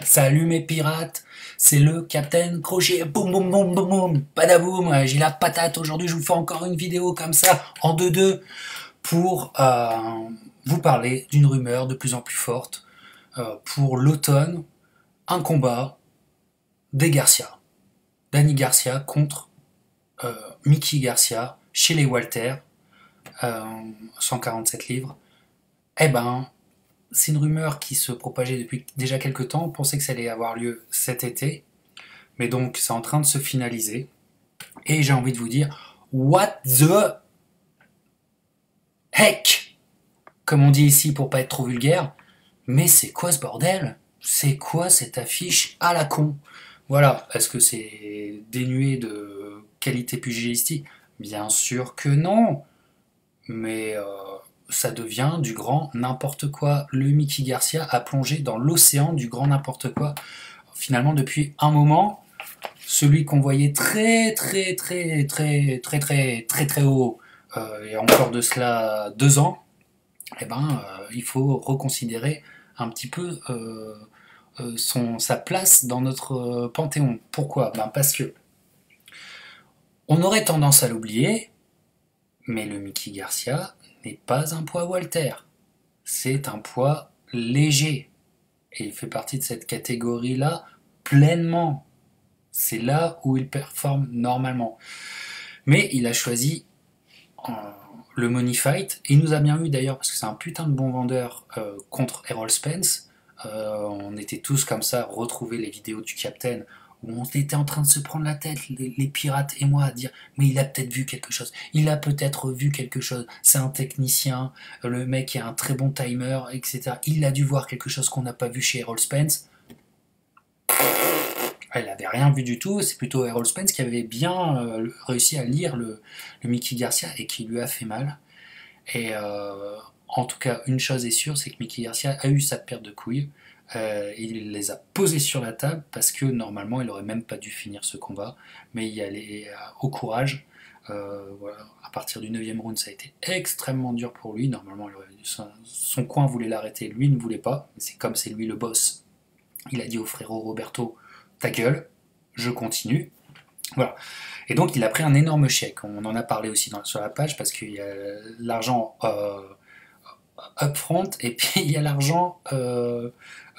Salut mes pirates, c'est le Captain Crochet, boum boum boum boum boum, badaboum, j'ai la patate, aujourd'hui je vous fais encore une vidéo comme ça, en 2-2, pour vous parler d'une rumeur de plus en plus forte, pour l'automne, un combat des Garcia, Danny Garcia contre Mickey Garcia, chez les Walter, 147 livres, eh ben, c'est une rumeur qui se propageait depuis déjà quelques temps, on pensait que ça allait avoir lieu cet été, mais donc c'est en train de se finaliser. Et j'ai envie de vous dire, what the heck, comme on dit ici pour pas être trop vulgaire, mais c'est quoi ce bordel? C'est quoi cette affiche à la con? Voilà, est-ce que c'est dénué de qualité pugilistique? Bien sûr que non, mais ça devient du grand n'importe quoi. Le Mickey Garcia a plongé dans l'océan du grand n'importe quoi. Finalement, depuis un moment, celui qu'on voyait très haut, et encore de cela 2 ans, eh ben, il faut reconsidérer un petit peu sa place dans notre panthéon. Pourquoi? Ben parce que on aurait tendance à l'oublier, mais le Mickey Garcia n'est pas un poids Walter. C'est un poids léger. Et il fait partie de cette catégorie-là pleinement. C'est là où il performe normalement. Mais il a choisi le Money Fight. Et il nous a bien eu d'ailleurs, parce que c'est un putain de bon vendeur contre Errol Spence. On était tous comme ça, retrouver les vidéos du Captain, où on était en train de se prendre la tête, les pirates et moi, à dire mais il a peut-être vu quelque chose, il a peut-être vu quelque chose, c'est un technicien, le mec est un très bon timer, etc. Il a dû voir quelque chose qu'on n'a pas vu chez Errol Spence. Elle n'avait rien vu du tout, c'est plutôt Errol Spence qui avait bien réussi à lire le Mickey Garcia et qui lui a fait mal. Et en tout cas, une chose est sûre, c'est que Mickey Garcia a eu sa paire de couilles. Il les a posées sur la table parce que normalement, il aurait même pas dû finir ce combat. Mais il allait au courage. Voilà. À partir du 9e round, ça a été extrêmement dur pour lui. Normalement, son coin voulait l'arrêter, lui ne voulait pas. C'est comme c'est lui le boss. Il a dit au frérot Roberto, ta gueule, je continue. Voilà. Et donc il a pris un énorme chèque. On en a parlé aussi sur la page parce qu'il y a l'argent upfront et puis il y a l'argent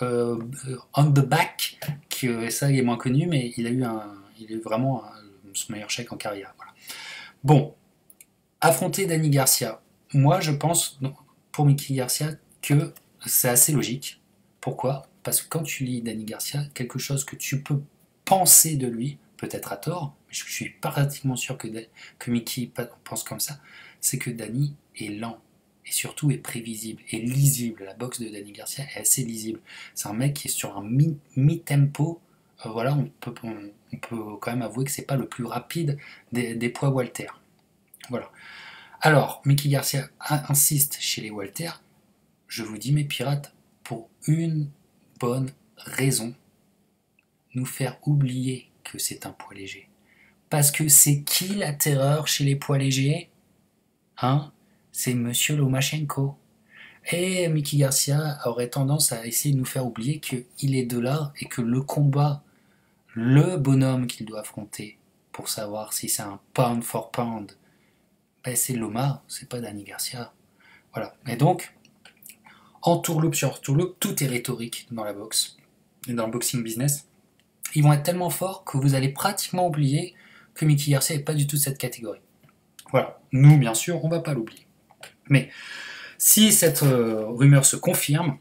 on the back, que ça il est moins connu, mais il a eu vraiment son meilleur chèque en carrière. Voilà. Bon, affronter Danny Garcia. Moi je pense pour Mickey Garcia que c'est assez logique. Pourquoi? Parce que quand tu lis Danny Garcia, quelque chose que tu peux penser de lui, peut-être à tort, mais je suis pratiquement sûr que Mickey pense comme ça, c'est que Danny est lent et surtout est prévisible et lisible. La boxe de Danny Garcia est assez lisible. C'est un mec qui est sur un mi-tempo. Voilà, on peut quand même avouer que c'est pas le plus rapide des poids Walter. Voilà. Alors, Mickey Garcia insiste chez les Walter. Je vous dis mes pirates, pour une bonne raison, nous faire oublier que c'est un poids léger. Parce que c'est qui la terreur chez les poids légers? Hein? C'est Monsieur Lomachenko. Et Mickey Garcia aurait tendance à essayer de nous faire oublier qu'il est de là et que le combat, le bonhomme qu'il doit affronter pour savoir si c'est un pound for pound, ben c'est Loma, c'est pas Danny Garcia. Voilà. Et donc, entourloupe sur entourloupe, tout est rhétorique dans la boxe, dans le boxing business. Ils vont être tellement forts que vous allez pratiquement oublier que Mickey Garcia n'est pas du tout de cette catégorie. Voilà. Nous, bien sûr, on ne va pas l'oublier. Mais si cette rumeur se confirme,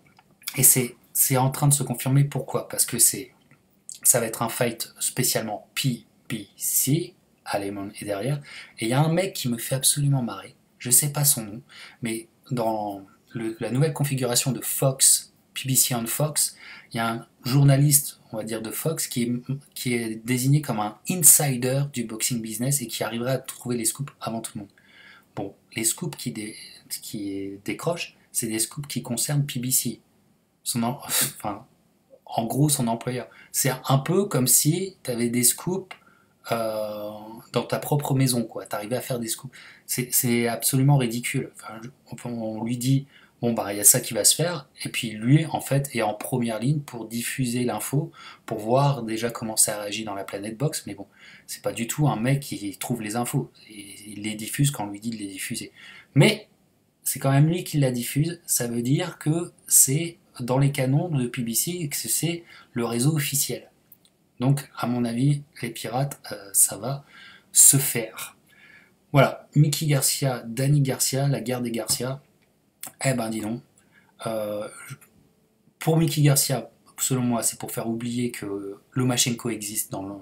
et c'est en train de se confirmer, pourquoi? Parce que ça va être un fight spécialement PBC, Alemon est derrière, et il y a un mec qui me fait absolument marrer, je sais pas son nom, mais dans la nouvelle configuration de Fox, PBC on Fox, il y a un journaliste, on va dire, de Fox qui est désigné comme un insider du boxing business et qui arriverait à trouver les scoops avant tout le monde. Bon, les scoops qui décrochent, c'est des scoops qui concernent PBC. Enfin, en gros, son employeur. C'est un peu comme si tu avais des scoops dans ta propre maison, quoi. T'arrivais à faire des scoops. C'est absolument ridicule. Enfin, on lui dit, Bon, bah, il y a ça qui va se faire, et puis lui, en fait, est en première ligne pour diffuser l'info, pour voir déjà comment ça réagit dans la Planet Box, mais bon, c'est pas du tout un mec qui trouve les infos, il les diffuse quand on lui dit de les diffuser. Mais c'est quand même lui qui la diffuse, ça veut dire que c'est dans les canons de PBC et que c'est le réseau officiel. Donc, à mon avis, les pirates, ça va se faire. Voilà, Mickey Garcia, Danny Garcia, la guerre des Garcia. Eh ben, dis donc. Euh, pour Mickey Garcia, selon moi, c'est pour faire oublier que Lomachenko existe dans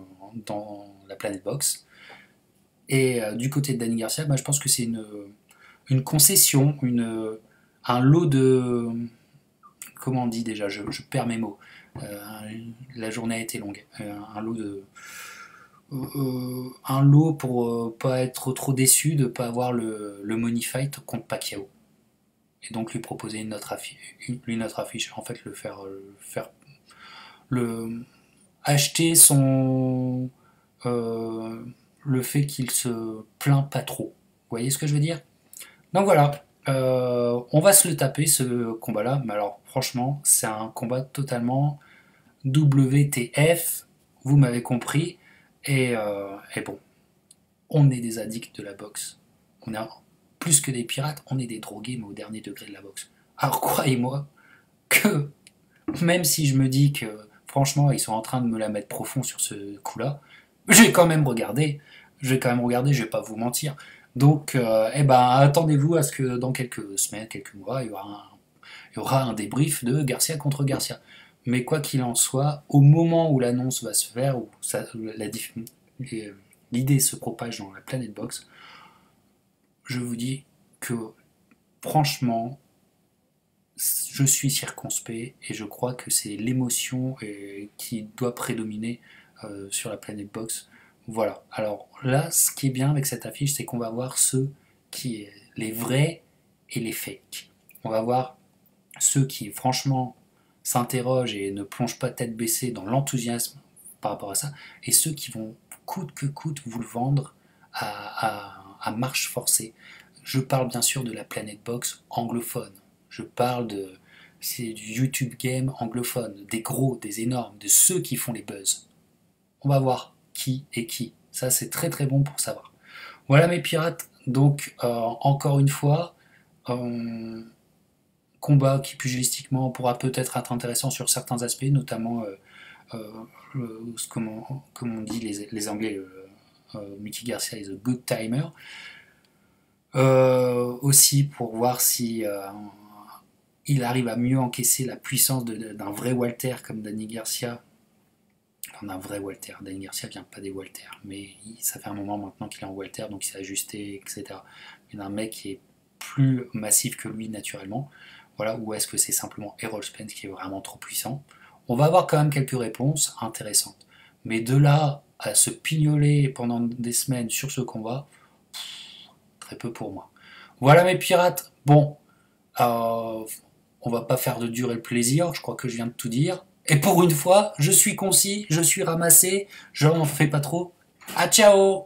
la Planet Box. Et du côté de Danny Garcia, ben, je pense que c'est une concession, un lot de... Comment on dit déjà, je perds mes mots. Euh, la journée a été longue. Un lot pour pas être trop déçu de pas avoir le money fight contre Pacquiao. Et donc lui proposer une autre affiche. En fait, le acheter euh, le fait qu'il se plaint pas trop. Vous voyez ce que je veux dire? Donc voilà, on va se le taper ce combat-là, mais alors franchement, c'est un combat totalement WTF, vous m'avez compris, et bon, on est des addicts de la boxe. On est plus que des pirates, on est des drogués, mais au dernier degré de la boxe. Alors croyez-moi que même si je me dis que franchement ils sont en train de me la mettre profond sur ce coup-là, j'ai quand même regardé, je vais pas vous mentir. Donc, eh ben, attendez-vous à ce que dans quelques semaines, quelques mois, il y aura un débrief de Garcia contre Garcia. Mais quoi qu'il en soit, au moment où l'annonce va se faire, où l'idée se propage dans la Planet Box, je vous dis que franchement, je suis circonspect et je crois que c'est l'émotion qui doit prédominer sur la Planet Box. Voilà. Alors là, ce qui est bien avec cette affiche, c'est qu'on va voir les vrais et les fakes. On va voir ceux qui, franchement, s'interrogent et ne plongent pas tête baissée dans l'enthousiasme par rapport à ça, et ceux qui vont coûte que coûte vous le vendre à marche forcée. Je parle bien sûr de la Planet Box anglophone. Je parle c'est du YouTube game anglophone, des gros, des énormes, de ceux qui font les buzz. On va voir qui est qui. Ça, c'est très très bon pour savoir. Voilà mes pirates. Donc, encore une fois, combat qui pugilistiquement pourra peut-être être intéressant sur certains aspects, notamment, comme on dit les Anglais, Mickey Garcia is a good timer. Aussi pour voir si il arrive à mieux encaisser la puissance d'un vrai Walter comme Danny Garcia. Enfin, d'un vrai Walter. Danny Garcia vient pas des Walter, mais ça fait un moment maintenant qu'il est en Walter, donc il s'est ajusté, etc. Mais d'un mec qui est plus massif que lui naturellement. Voilà, ou est-ce que c'est simplement Errol Spence qui est vraiment trop puissant? On va avoir quand même quelques réponses intéressantes. Mais de là à se pignoler pendant des semaines sur ce combat, très peu pour moi. Voilà mes pirates. Bon, on va pas faire de durer le plaisir, je crois que je viens de tout dire. Et pour une fois, je suis concis, je suis ramassé, je n'en fais pas trop. Ah ciao!